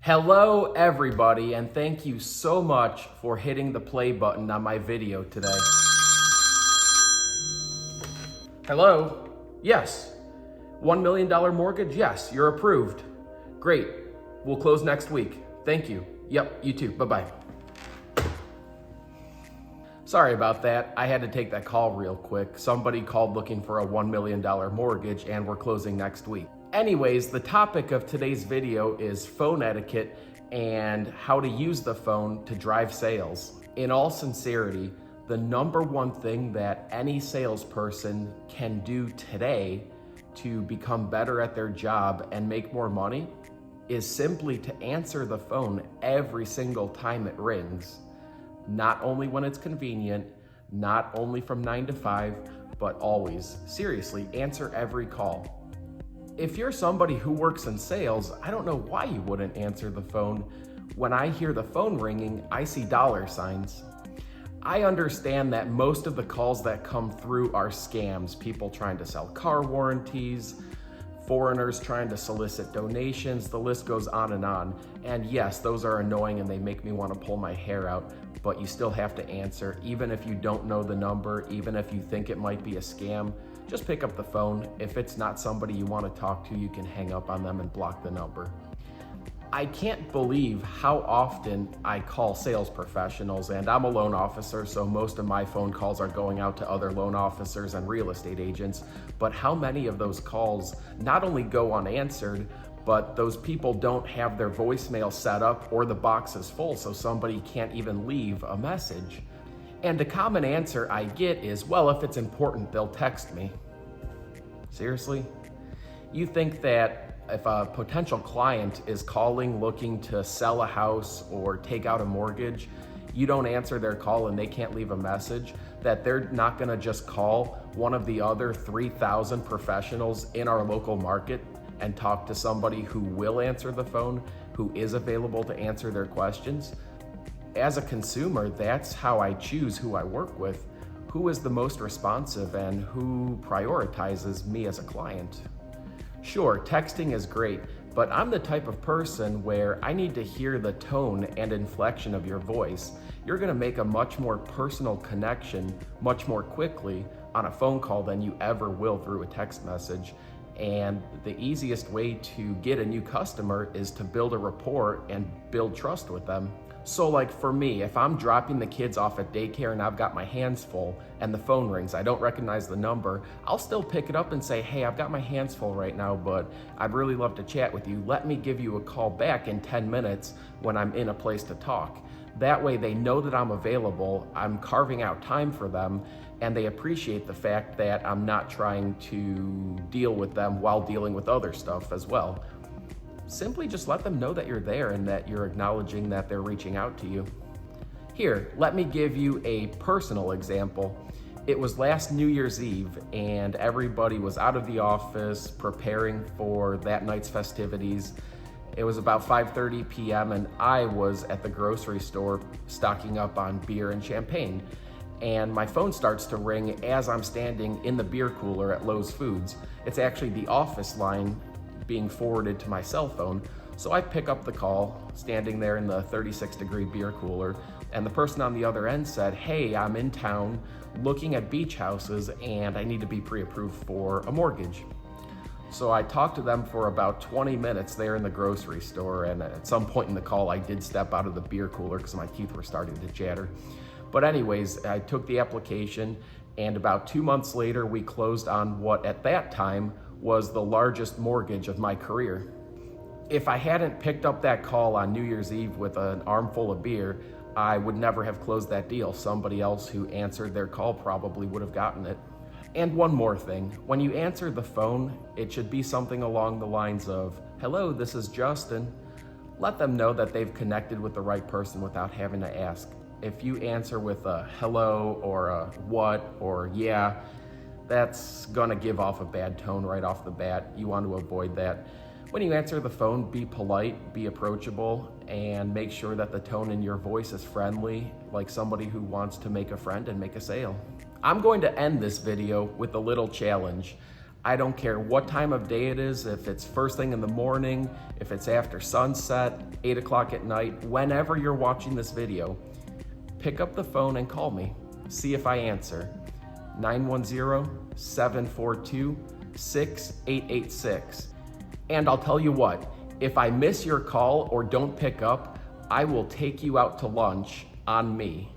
Hello everybody, and thank you so much for hitting the play button on my video today. Hello? Yes. $1 million mortgage? Yes, you're approved. Great. We'll close next week. Thank you. Yep, you too. Bye-bye. Sorry about that. I had to take that call real quick. Somebody called looking for a $1 million mortgage and we're closing next week. Anyways, the topic of today's video is phone etiquette and how to use the phone to drive sales. In all sincerity, the number one thing that any salesperson can do today to become better at their job and make more money is simply to answer the phone every single time it rings. Not only when it's convenient, not only from 9 to 5, but always. Seriously, answer every call. If you're somebody who works in sales, I don't know why you wouldn't answer the phone. When I hear the phone ringing, I see dollar signs. I understand that most of the calls that come through are scams, people trying to sell car warranties, foreigners trying to solicit donations, the list goes on. And yes, those are annoying and they make me want to pull my hair out, but you still have to answer, even if you don't know the number, even if you think it might be a scam. Just pick up the phone. If it's not somebody you want to talk to, you can hang up on them and block the number. I can't believe how often I call sales professionals, and I'm a loan officer, so most of my phone calls are going out to other loan officers and real estate agents, but how many of those calls not only go unanswered, but those people don't have their voicemail set up or the box is full, so somebody can't even leave a message. And the common answer I get is, well, if it's important, they'll text me. Seriously? You think that if a potential client is calling looking to sell a house or take out a mortgage, you don't answer their call and they can't leave a message, that they're not gonna just call one of the other 3,000 professionals in our local market and talk to somebody who will answer the phone, who is available to answer their questions? As a consumer, that's how I choose who I work with, who is the most responsive and who prioritizes me as a client. Sure, texting is great, but I'm the type of person where I need to hear the tone and inflection of your voice. You're gonna make a much more personal connection much more quickly on a phone call than you ever will through a text message. And the easiest way to get a new customer is to build a rapport and build trust with them. So like for me, if I'm dropping the kids off at daycare and I've got my hands full and the phone rings, I don't recognize the number, I'll still pick it up and say, hey, I've got my hands full right now, but I'd really love to chat with you. Let me give you a call back in 10 minutes when I'm in a place to talk. That way they know that I'm available, I'm carving out time for them, and they appreciate the fact that I'm not trying to deal with them while dealing with other stuff as well. Simply just let them know that you're there and that you're acknowledging that they're reaching out to you. Here, let me give you a personal example. It was last New Year's Eve and everybody was out of the office preparing for that night's festivities. It was about 5:30 p.m. and I was at the grocery store stocking up on beer and champagne. And my phone starts to ring as I'm standing in the beer cooler at Lowe's Foods. It's actually the office line being forwarded to my cell phone. So I pick up the call, standing there in the 36-degree beer cooler, and the person on the other end said, hey, I'm in town looking at beach houses and I need to be pre-approved for a mortgage. So I talked to them for about 20 minutes there in the grocery store, and at some point in the call I did step out of the beer cooler because my teeth were starting to chatter. But anyways, I took the application, and about 2 months later we closed on what at that time was the largest mortgage of my career. If I hadn't picked up that call on New Year's Eve with an armful of beer, I would never have closed that deal. Somebody else who answered their call probably would have gotten it. And one more thing, when you answer the phone, it should be something along the lines of, hello, this is Justin. Let them know that they've connected with the right person without having to ask. If you answer with a hello or a what or yeah, that's gonna give off a bad tone right off the bat. You want to avoid that. When you answer the phone, be polite, be approachable, and make sure that the tone in your voice is friendly, like somebody who wants to make a friend and make a sale. I'm going to end this video with a little challenge. I don't care what time of day it is, if it's first thing in the morning, if it's after sunset, 8 o'clock at night, whenever you're watching this video, pick up the phone and call me. See if I answer. 910-742-6886. And I'll tell you what, if I miss your call or don't pick up, I will take you out to lunch on me.